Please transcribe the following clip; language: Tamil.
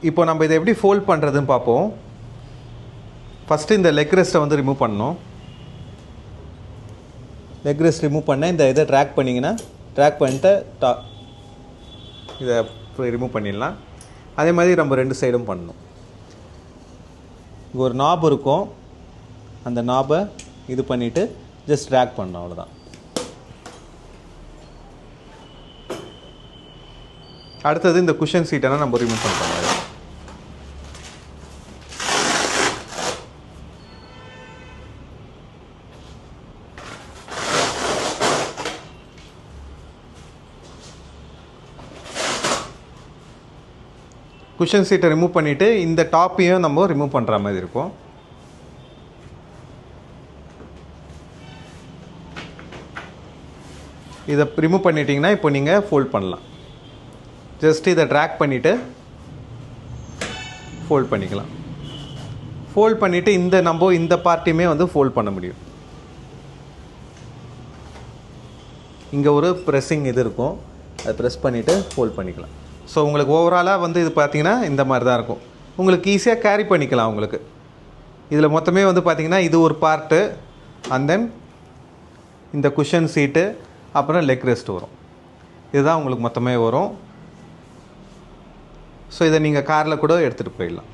இப்போ நம்ம இதை எப்படி ஃபோல்ட் பண்ணுறதுன்னு பார்ப்போம். ஃபஸ்ட்டு இந்த லெக் ரெஸ்ட்டை வந்து ரிமூவ் பண்ணணும். லெக் ரெஸ்ட் ரிமூவ் பண்ண இந்த இதை ட்ராக் பண்ணிங்கன்னா ட்ராக் பண்ணிட்டு இதை ரிமூவ் பண்ணிடலாம். அதே மாதிரி நம்ம 2 சைடும் பண்ணணும். இங்கே ஒரு நாப் இருக்கும், அந்த நாபை இது பண்ணிவிட்டு ஜஸ்ட் ட்ராக் பண்ணணும், அவ்வளோதான். அடுத்தது இந்த குஷன் சீட்டெல்லாம் நம்ம ரிமூவ் பண்ணுற மாதிரி. குஷன் சீட்டை ரிமூவ் பண்ணிவிட்டு இந்த டாப்பையும் நம்ம ரிமூவ் பண்ணுற மாதிரி இருக்கும். இதை ரிமூவ் பண்ணிட்டீங்கன்னா இப்போ நீங்கள் ஃபோல்ட் பண்ணலாம். ஜஸ்ட் இதை ட்ராக் பண்ணிவிட்டு ஃபோல்ட் பண்ணிக்கலாம். ஃபோல்ட் பண்ணிவிட்டு இந்த பார்ட்டையுமே வந்து ஃபோல்ட் பண்ண முடியும். இங்கே ஒரு ப்ரெஸ்ஸிங் இது இருக்கும், அதை ப்ரெஸ் பண்ணிவிட்டு ஃபோல்ட் பண்ணிக்கலாம். ஸோ உங்களுக்கு ஓவராலாக வந்து இது பார்த்திங்கன்னா இந்த மாதிரி தான் இருக்கும். உங்களுக்கு ஈஸியாக கேரி பண்ணிக்கலாம். உங்களுக்கு இதில் மொத்தமே வந்து பார்த்திங்கன்னா இது ஒரு பார்ட்டு, அண்ட் தென் இந்த குஷன் சீட்டு, அப்புறம் லெக் ரெஸ்ட் வரும். இதுதான் உங்களுக்கு மொத்தமே வரும். ஸோ இதை நீங்கள் காரில் கூட எடுத்துகிட்டு போயிடலாம்.